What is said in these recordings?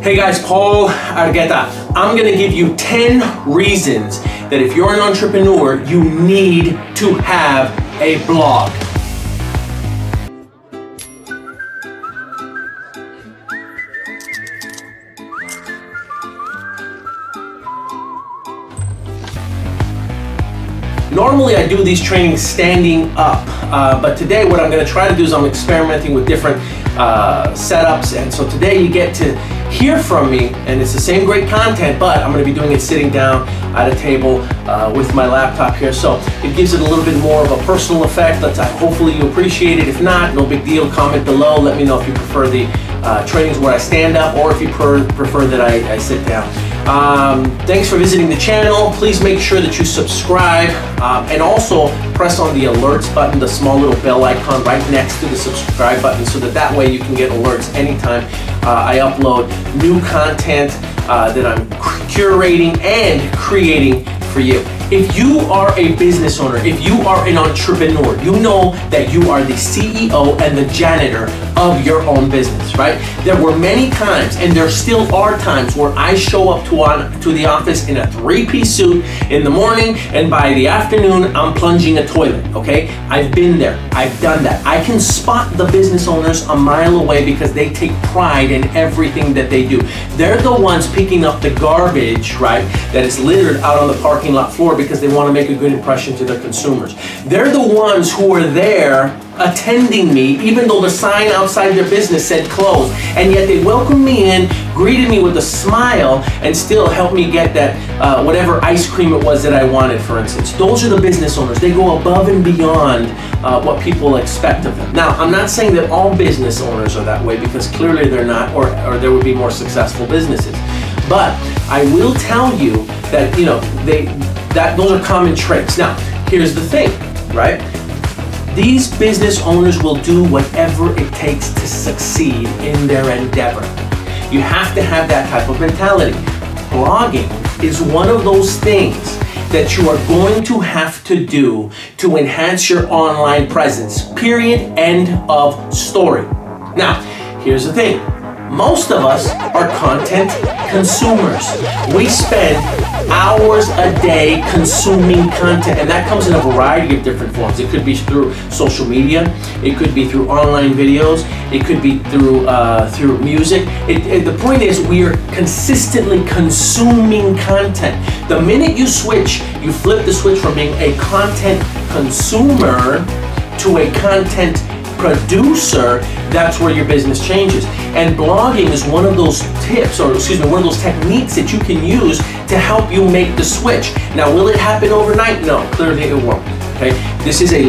Hey guys, Paul Argueta. I'm going to give you 10 reasons that if you're an entrepreneur, you need to have a blog. Normally I do these trainings standing up, but today what I'm going to try to do is I'm experimenting with different setups, and so today you get to hear from me, and it's the same great content, but I'm going to be doing it sitting down at a table with my laptop here, so it gives it a little bit more of a personal effect. Hopefully you appreciate it. If not, no big deal. Comment below. Let me know if you prefer the trainings where I stand up, or if you prefer that I sit down. Thanks for visiting the channel. Please make sure that you subscribe and also press on the alerts button, the small little bell icon right next to the subscribe button, so that way you can get alerts anytime I upload new content that I'm curating and creating for you. If you are a business owner, if you are an entrepreneur, you know that you are the CEO and the janitor of your own business, right? There were many times, and there still are times, where I show up to the office in a three-piece suit in the morning, and by the afternoon, I'm plunging a toilet, okay? I've been there. I've done that. I can spot the business owners a mile away because they take pride in everything that they do. They're the ones picking up the garbage, right, that is littered out on the parking lot floor because they want to make a good impression to their consumers. They're the ones who are there attending me, even though the sign outside their business said closed, and yet they welcomed me in, greeted me with a smile, and still helped me get that whatever ice cream it was that I wanted, for instance. Those are the business owners. They go above and beyond what people expect of them. Now, I'm not saying that all business owners are that way, because clearly they're not, or there would be more successful businesses. But I will tell you that, you know, those are common traits. Now, here's the thing, right? These business owners will do whatever it takes to succeed in their endeavor. You have to have that type of mentality. Blogging is one of those things that you are going to have to do to enhance your online presence. Period. End of story. Now, here's the thing. Most of us are content consumers. We spend hours a day consuming content, and that comes in a variety of different forms. It could be through social media, it could be through online videos, it could be through music. The point is, we are consistently consuming content. The minute you flip the switch from being a content consumer to a content producer, that's where your business changes. And blogging is one of those tips, or excuse me, one of those techniques that you can use to help you make the switch. Now, will it happen overnight? No, clearly it won't. Okay, this is a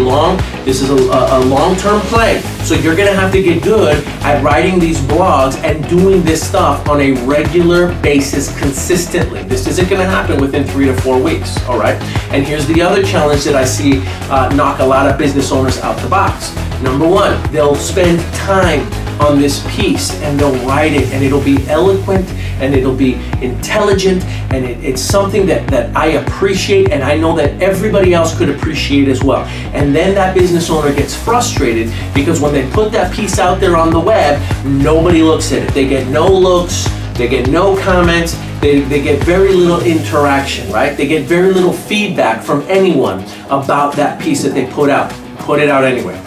long-term play. So you're gonna have to get good at writing these blogs and doing this stuff on a regular basis consistently. This isn't gonna happen within 3 to 4 weeks, all right? And here's the other challenge that I see knock a lot of business owners out the box. Number one, they'll spend time on this piece and they'll write it, and it'll be eloquent and it'll be intelligent, and it's something that I appreciate, and I know that everybody else could appreciate as well. And then that business owner gets frustrated because when they put that piece out there on the web, nobody looks at it. They get no looks, they get no comments, they get very little interaction, right? They get very little feedback from anyone about that piece that they put out. Put it out anyway.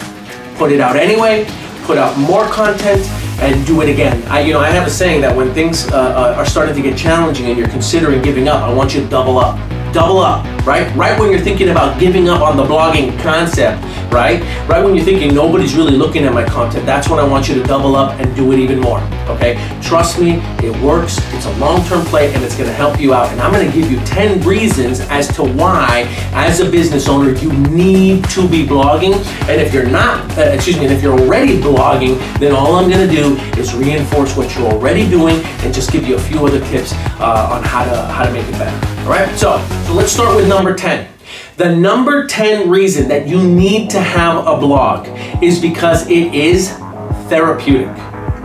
Put it out anyway, put out more content, and do it again. I have a saying that when things are starting to get challenging and you're considering giving up, I want you to double up. Double up, right? Right when you're thinking about giving up on the blogging concept, right? Right when you're thinking nobody's really looking at my content, that's when I want you to double up and do it even more, okay? Trust me, it works. It's a long-term play, and it's gonna help you out. And I'm gonna give you 10 reasons as to why, as a business owner, you need to be blogging. And if you're not, and if you're already blogging, then all I'm gonna do is reinforce what you're already doing and just give you a few other tips on how to make it better. All right, so let's start with number 10. The number 10 reason that you need to have a blog is because it is therapeutic.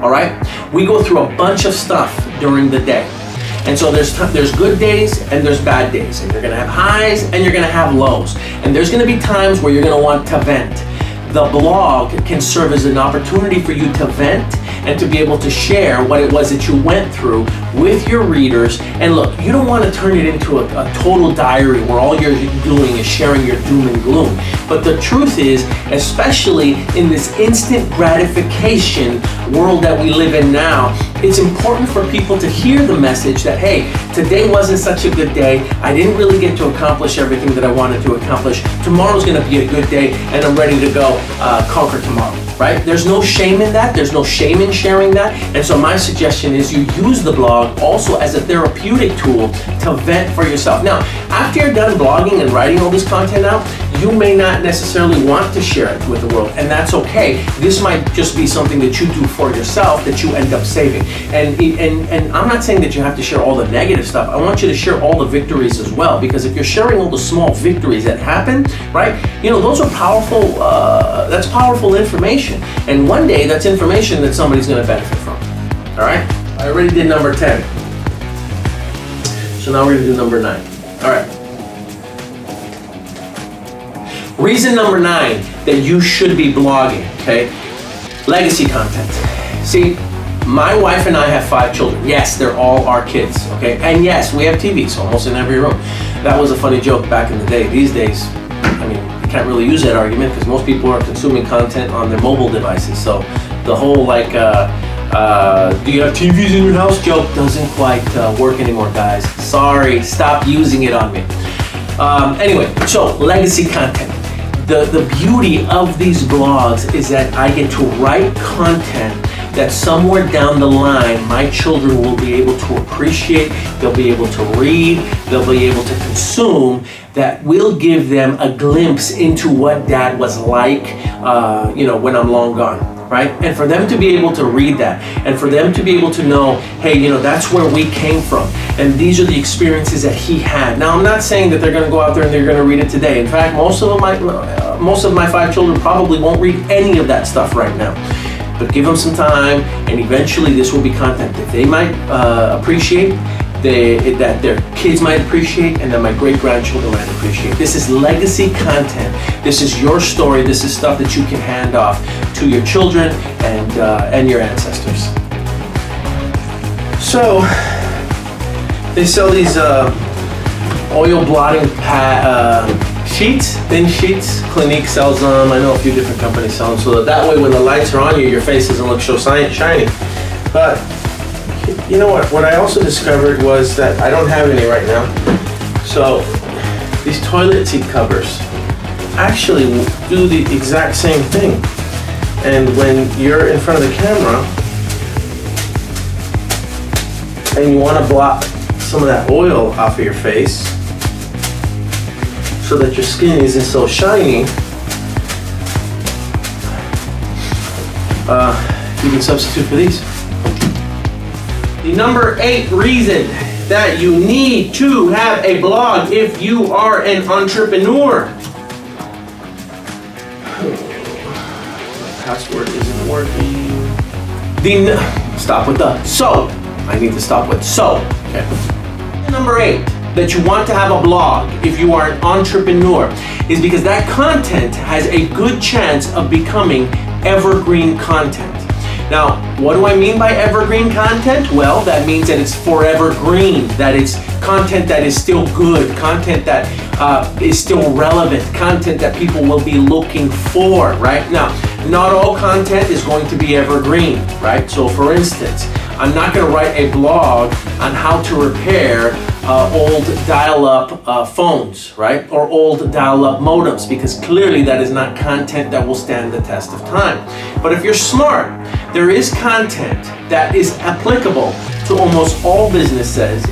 All right, we go through a bunch of stuff during the day, and so there's good days and there's bad days, and you're gonna have highs and you're gonna have lows, and there's gonna be times where you're gonna want to vent. the blog can serve as an opportunity for you to vent and to be able to share what it was that you went through with your readers. And look, you don't want to turn it into a total diary where all you're doing is sharing your doom and gloom. But the truth is, especially in this instant gratification world that we live in now, it's important for people to hear the message that, hey, today wasn't such a good day. I didn't really get to accomplish everything that I wanted to accomplish. Tomorrow's going to be a good day, and I'm ready to go conquer tomorrow. Right? There's no shame in that. There's no shame in sharing that. And so my suggestion is you use the blog also as a therapeutic tool to vent for yourself. Now, after you're done blogging and writing all this content out, you may not necessarily want to share it with the world, and that's okay. This might just be something that you do for yourself that you end up saving. And I'm not saying that you have to share all the negative stuff. I want you to share all the victories as well, because if you're sharing all the small victories that happen, right, you know, those are powerful, that's powerful information. And one day, that's information that somebody's going to benefit from. All right? I already did number 10. So now we're going to do number 9. All right. Reason number 9 that you should be blogging, okay? Legacy content. See, my wife and I have 5 children. Yes, they're all our kids, okay? And yes, we have TVs almost in every room. That was a funny joke back in the day. These days, I mean, you can't really use that argument because most people are consuming content on their mobile devices. So the whole like, do you have TVs in your house joke doesn't quite work anymore, guys. Sorry, stop using it on me. Anyway, so legacy content. The beauty of these blogs is that I get to write content that somewhere down the line my children will be able to appreciate, they'll be able to read, they'll be able to consume, that will give them a glimpse into what dad was like, you know, when I'm long gone, right? And for them to be able to read that, and for them to be able to know, hey, you know, that's where we came from, and these are the experiences that he had. Now, I'm not saying that they're going to go out there and they're going to read it today. In fact, most of my 5 children probably won't read any of that stuff right now. But give them some time, and eventually this will be content that they might appreciate, that their kids might appreciate, and that my great-grandchildren might appreciate. This is legacy content. This is your story. This is stuff that you can hand off to your children and your ancestors. So they sell these oil blotting sheets, thin sheets. Clinique sells them. I know a few different companies sell them, so that way when the lights are on you, your face doesn't look so shiny. But you know what? What I also discovered was that I don't have any right now. So these toilet seat covers actually do the exact same thing. And when you're in front of the camera and you want to blot some of that oil off of your face so that your skin isn't so shiny, you can substitute for these. The number 8 reason that you need to have a blog if you are an entrepreneur. The password isn't working. Stop with the so. I need to stop with so. Okay. Number 8 that you want to have a blog if you are an entrepreneur is because that content has a good chance of becoming evergreen content. Now, what do I mean by evergreen content? Well, that means that it's forever green, that it's content that is still good, content that is still relevant, content that people will be looking for, right? Now, not all content is going to be evergreen, right? So for instance, I'm not going to write a blog on how to repair old dial-up phones, right? Or old dial-up modems, because clearly that is not content that will stand the test of time. But if you're smart, there is content that is applicable to almost all businesses,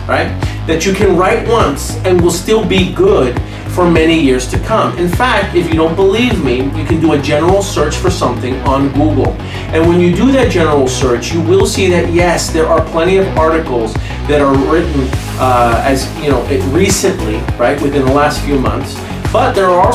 right? That you can write once and will still be good for many years to come. In fact, if you don't believe me, you can do a general search for something on Google. And when you do that general search, you will see that yes, there are plenty of articles that are written recently, right, within the last few months. But there are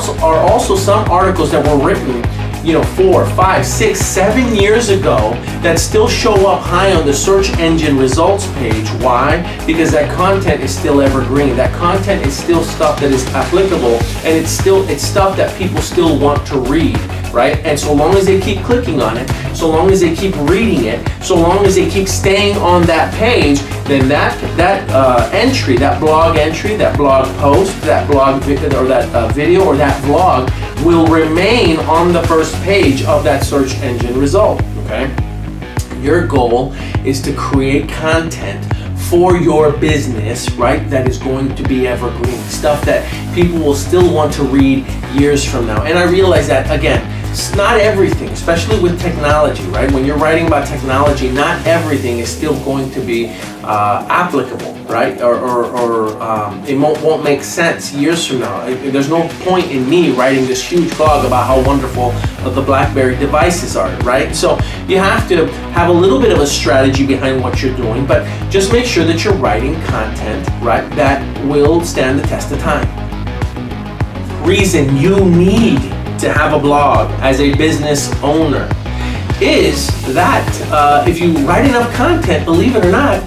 also some articles that were written 4, 5, 6, 7 years ago that still show up high on the search engine results page. Why? Because that content is still evergreen. That content is still stuff that is applicable, and it's stuff that people still want to read, right? And so long as they keep clicking on it, so long as they keep reading it, so long as they keep staying on that page, then that entry, that blog entry, that blog post, that blog video, or that video, or that vlog will remain on the first page of that search engine result, okay? Your goal is to create content for your business, right, that is going to be evergreen, stuff that people will still want to read years from now. And I realize that, again, it's not everything, especially with technology, right? When you're writing about technology, not everything is still going to be applicable, right? Or it won't make sense years from now. There's no point in me writing this huge blog about how wonderful the BlackBerry devices are, right? So you have to have a little bit of a strategy behind what you're doing, but just make sure that you're writing content, right, that will stand the test of time. Reason you need to have a blog as a business owner is that if you write enough content, believe it or not,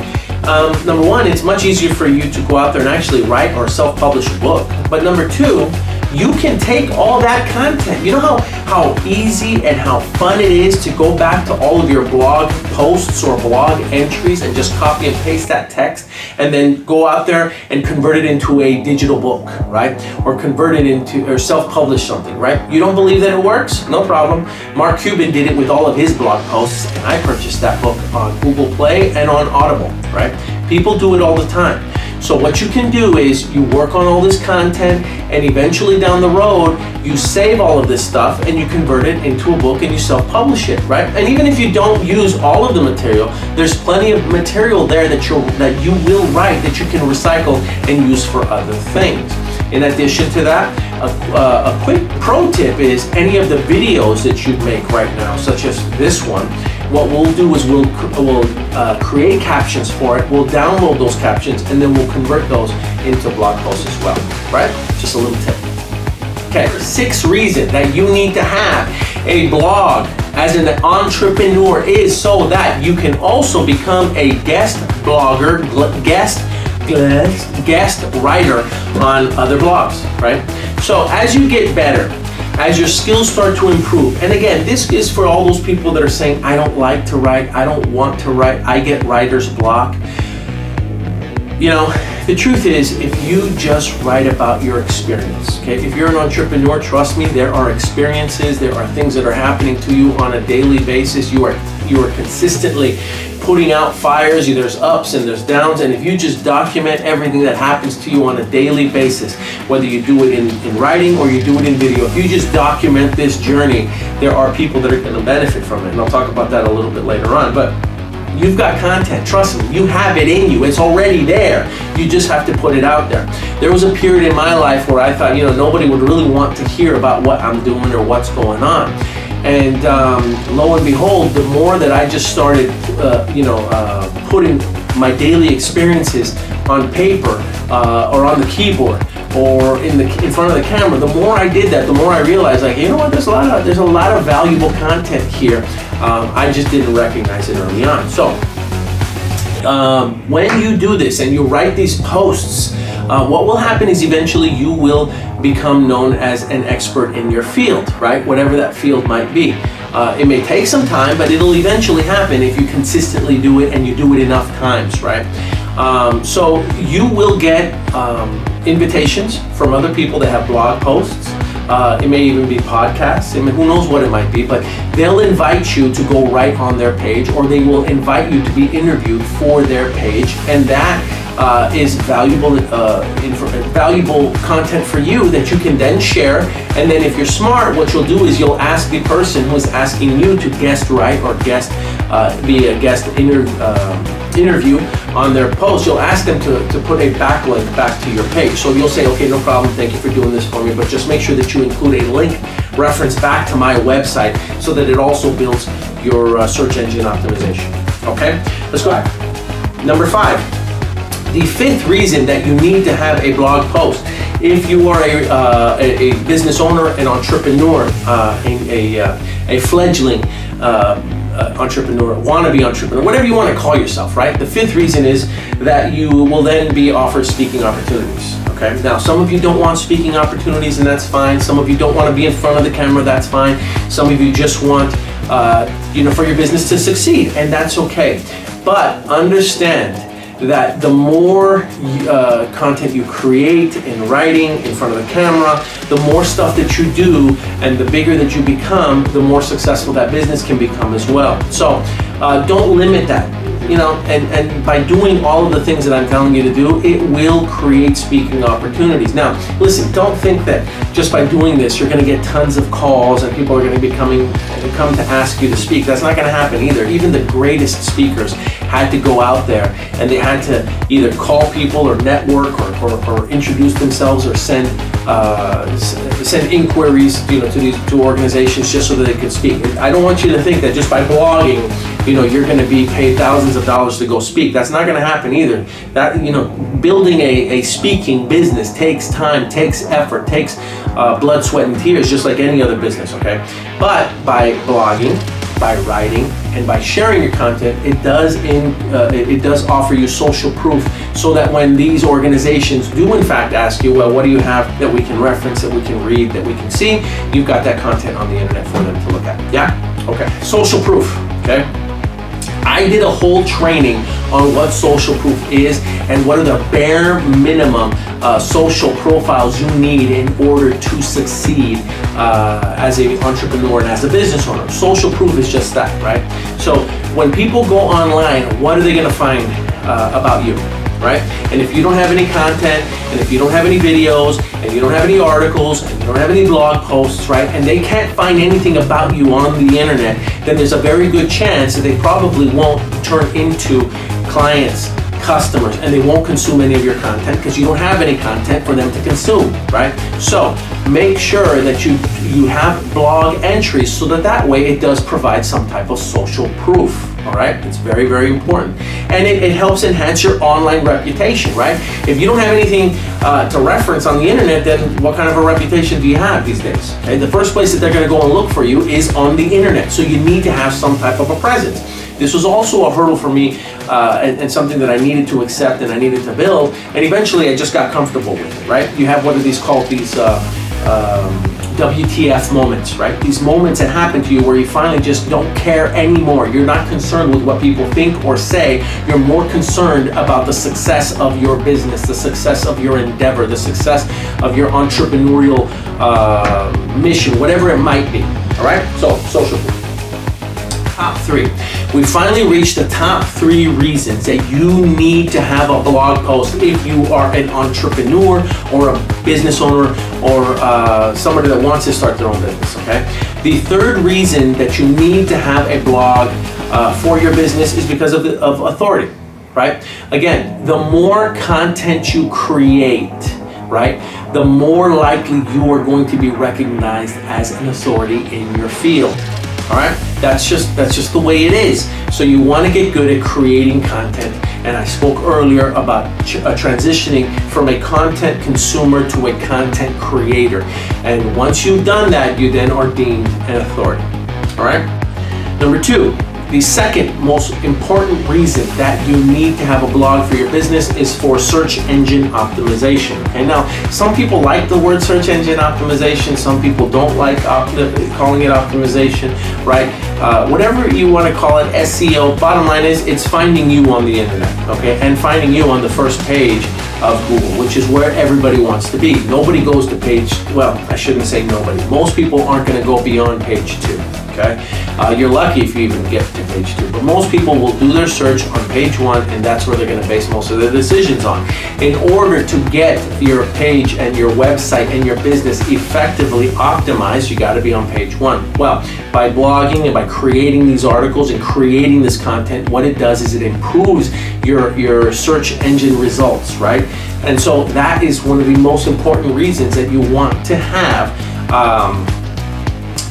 number one, it's much easier for you to go out there and actually write or self-publish a book. But number two, you can take all that content. You know how easy and how fun it is to go back to all of your blog posts or blog entries and just copy and paste that text and then go out there and convert it into a digital book, right? Or convert it into, or self-publish something, right? You don't believe that it works? No problem. Mark Cuban did it with all of his blog posts, and I purchased that book on Google Play and on Audible, right? People do it all the time. So what you can do is you work on all this content, and eventually down the road you save all of this stuff and you convert it into a book and you self-publish it, right? And even if you don't use all of the material, there's plenty of material there that you will write that you can recycle and use for other things. In addition to that, a quick pro tip is any of the videos that you make right now, such as this one, what we'll do is we'll create captions for it, we'll download those captions, and then we'll convert those into blog posts as well, right? Just a little tip. Okay, 6th reason that you need to have a blog as an entrepreneur is so that you can also become a guest blogger, guest writer on other blogs, right? So as you get better, as your skills start to improve, and again, this is for all those people that are saying, I don't like to write, I don't want to write, I get writer's block. You know, the truth is, if you just write about your experience, okay? If you're an entrepreneur, trust me, there are experiences, there are things that are happening to you on a daily basis. You are consistently putting out fires. There's ups and there's downs, and if you just document everything that happens to you on a daily basis, whether you do it in writing or you do it in video, if you just document this journey, there are people that are going to benefit from it, and I'll talk about that a little bit later on. But you've got content, trust me, you have it in you, it's already there, you just have to put it out there. There was a period in my life where I thought, you know, nobody would really want to hear about what I'm doing or what's going on. And lo and behold, the more that I just started, putting my daily experiences on paper or on the keyboard or in front of the camera, the more I did that, the more I realized, like, you know what, there's a lot of valuable content here. I just didn't recognize it early on. So when you do this and you write these posts, what will happen is eventually you will become known as an expert in your field, right? Whatever that field might be. It may take some time, but it'll eventually happen if you consistently do it and you do it enough times, right? So you will get invitations from other people that have blog posts. It may even be podcasts. I mean, who knows what it might be, but they'll invite you to go write on their page, or they will invite you to be interviewed for their page, and that is valuable content for you that you can then share. And then if you're smart, what you'll do is you'll ask the person who is asking you to guest write or be a guest interview on their post. You'll ask them to put a backlink back to your page. So you'll say, okay, no problem, thank you for doing this for me, but just make sure that you include a link reference back to my website so that it also builds your search engine optimization. Okay, let's go back. Number 5. The fifth reason that you need to have a blog post, if you are a business owner, an entrepreneur, a fledgling entrepreneur, wannabe entrepreneur, whatever you want to call yourself, right? The fifth reason is that you will then be offered speaking opportunities. Okay. Now, some of you don't want speaking opportunities, and that's fine. Some of you don't want to be in front of the camera. That's fine. Some of you just want, for your business to succeed, and that's okay. But understand that the more content you create in writing, in front of the camera, the more stuff that you do and the bigger that you become, the more successful that business can become as well. So don't limit that. And by doing all of the things that I'm telling you to do, it will create speaking opportunities. Now, listen, don't think that just by doing this, you're going to get tons of calls and people are going to come to ask you to speak. That's not going to happen either. Even the greatest speakers had to go out there and they had to either call people or network or introduce themselves or send inquiries, to organizations just so that they could speak. I don't want you to think that just by blogging, you're going to be paid thousands of dollars to go speak. That's not going to happen either. That, building a speaking business takes time, takes effort, takes blood, sweat, and tears, just like any other business, okay? But by blogging, by writing, and by sharing your content, it does offer you social proof, so that when these organizations do in fact ask you, well, what do you have that we can reference, that we can read, that we can see, you've got that content on the internet for them to look at. Yeah? Okay. Social proof, okay? I did a whole training on what social proof is and what are the bare minimum social profiles you need in order to succeed as an entrepreneur and as a business owner. Social proof is just that, right? So when people go online, what are they going to find about you, right? And if you don't have any content, and if you don't have any videos, and you don't have any articles, and you don't have any blog posts, right, and they can't find anything about you on the internet, then there's a very good chance that they probably won't turn into clients, customers, and they won't consume any of your content because you don't have any content for them to consume, right? So make sure that you have blog entries so that way it does provide some type of social proof. All right, it's very, very important. And it helps enhance your online reputation, right? If you don't have anything to reference on the internet, then what kind of a reputation do you have these days? Okay, the first place that they're gonna go and look for you is on the internet. So you need to have some type of a presence. This was also a hurdle for me and something that I needed to accept and I needed to build. And eventually I just got comfortable with it, right? You have what are these called, these WTF moments, right? These moments that happen to you where you finally just don't care anymore. You're not concerned with what people think or say. You're more concerned about the success of your business, the success of your endeavor, the success of your entrepreneurial mission, whatever it might be. All right? So, social proof. Top 3. We finally reached the top 3 reasons that you need to have a blog post if you are an entrepreneur or a business owner or somebody that wants to start their own business, okay? The third reason that you need to have a blog for your business is because of authority, right? Again, the more content you create, right, the more likely you are going to be recognized as an authority in your field. All right, that's just the way it is. So you want to get good at creating content, and I spoke earlier about transitioning from a content consumer to a content creator. And once you've done that, you then are deemed an authority. All right. Number 2. The second most important reason that you need to have a blog for your business is for search engine optimization. Okay, now some people like the word search engine optimization, some people don't like calling it optimization, right? Whatever you want to call it, SEO, bottom line is it's finding you on the internet, okay, and finding you on the first page of Google, which is where everybody wants to be. Nobody goes to page, well, I shouldn't say nobody. Most people aren't going to go beyond page 2. Okay? You're lucky if you even get to page 2, but most people will do their search on page 1, and that's where they're going to base most of their decisions on. In order to get your page and your website and your business effectively optimized, you got to be on page 1. Well, by blogging and by creating these articles and creating this content, what it does is it improves your search engine results, right? And so that is one of the most important reasons that you want to have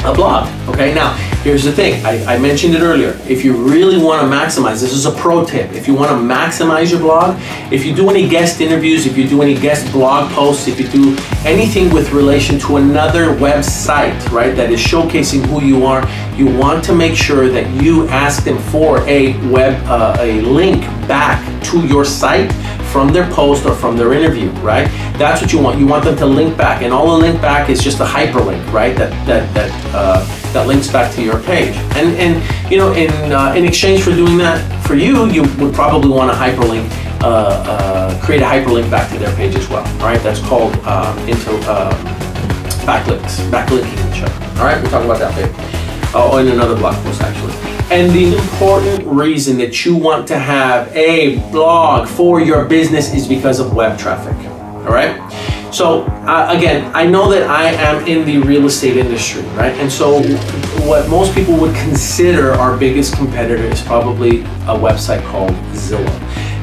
a blog. Okay, now here's the thing, I mentioned it earlier. If you really want to maximize, this is a pro tip, if you want to maximize your blog, if you do any guest interviews, if you do any guest blog posts, if you do anything with relation to another website, right, that is showcasing who you are, you want to make sure that you ask them for a link back to your site from their post or from their interview, right? That's what you want. You want them to link back, and all the link back is just a hyperlink, right? That links back to your page. And you know, in exchange for doing that for you, you would probably want to hyperlink, create a hyperlink back to their page as well. All right, that's called backlinking each other. All right, we'll talk about that later. Oh, in another blog post actually. And the important reason that you want to have a blog for your business is because of web traffic. All right. So again, I know that I am in the real estate industry, right? And so what most people would consider our biggest competitor is probably a website called Zillow.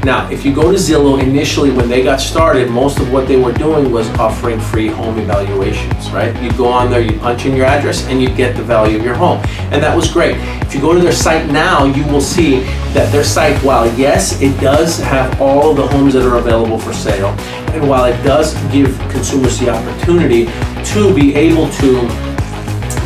Now, if you go to Zillow, initially when they got started, most of what they were doing was offering free home evaluations, right? You go on there, you punch in your address, and you get the value of your home. And that was great. If you go to their site now, you will see that their site, while yes, it does have all of the homes that are available for sale, and while it does give consumers the opportunity to be able to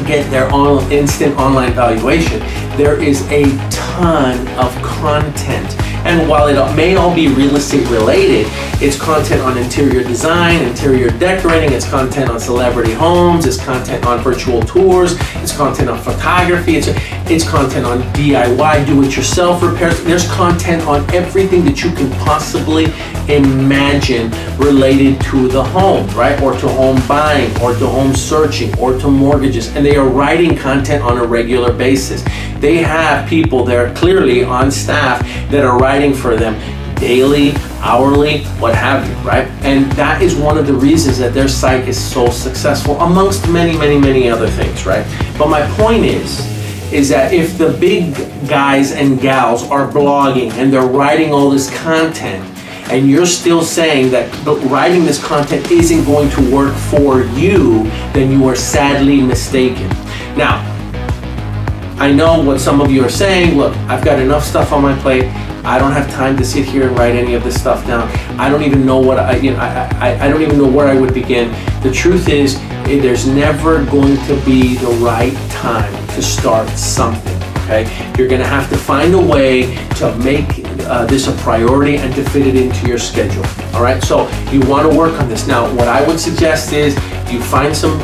get their own instant online valuation, there is a ton of content. And while it may all be real estate related, it's content on interior design, interior decorating, it's content on celebrity homes, it's content on virtual tours, it's content on photography, it's content on DIY, do-it-yourself repairs. There's content on everything that you can possibly imagine related to the home, right? Or to home buying, or to home searching, or to mortgages. And they are writing content on a regular basis. They have people there clearly on staff that are writing for them daily, hourly, what have you, right? And that is one of the reasons that their site is so successful, amongst many, many, many other things, right? But my point is that if the big guys and gals are blogging and they're writing all this content, and you're still saying that writing this content isn't going to work for you, then you are sadly mistaken. Now, I know what some of you are saying. Look, I've got enough stuff on my plate. I don't have time to sit here and write any of this stuff down. I don't even know what I don't even know where I would begin. The truth is, there's never going to be the right time to start something. Okay, you're going to have to find a way to make this a priority and to fit it into your schedule. All right, so you want to work on this. Now, what I would suggest is you find some.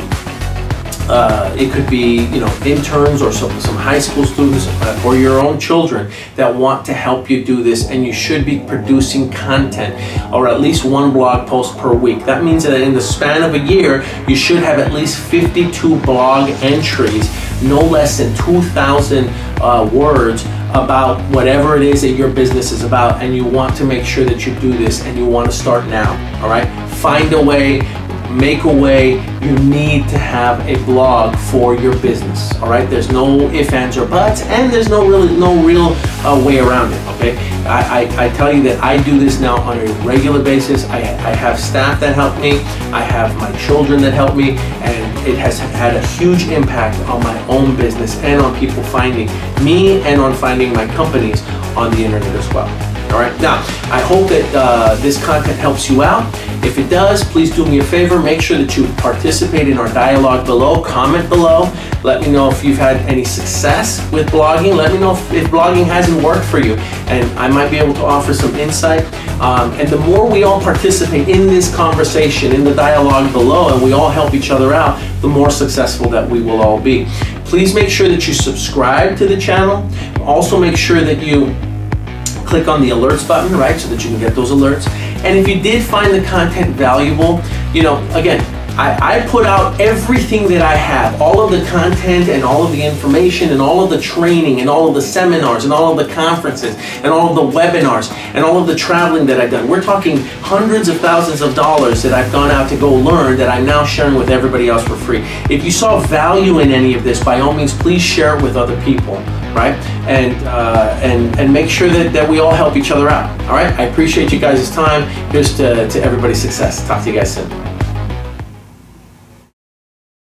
It could be, you know, interns or some high school students or your own children that want to help you do this, and you should be producing content or at least one blog post per week. That means that in the span of a year, you should have at least 52 blog entries, no less than 2,000 words about whatever it is that your business is about, and you want to make sure that you do this, and you want to start now. All right, find a way. Make a way. You need to have a blog for your business. All right, there's no ifs, ands, or buts, and there's no real way around it. Okay, I tell you that I do this now on a regular basis. I have staff that help me. I have my children that help me, and it has had a huge impact on my own business and on people finding me and on finding my companies on the internet as well. All right, now I hope that this content helps you out. If it does, please do me a favor. Make sure that you participate in our dialogue below. Comment below. Let me know if you've had any success with blogging. Let me know if blogging hasn't worked for you, and I might be able to offer some insight. And the more we all participate in this conversation, in the dialogue below, and we all help each other out, the more successful that we will all be. Please make sure that you subscribe to the channel. Also make sure that you click on the alerts button, right, so that you can get those alerts. And if you did find the content valuable, you know, again, I put out everything that I have, all of the content and all of the information and all of the training and all of the seminars and all of the conferences and all of the webinars and all of the traveling that I've done. We're talking hundreds of thousands of dollars that I've gone out to go learn that I'm now sharing with everybody else for free. If you saw value in any of this, by all means, please share it with other people, right? And make sure that we all help each other out, all right? I appreciate you guys' time. Here's to everybody's success. Talk to you guys soon.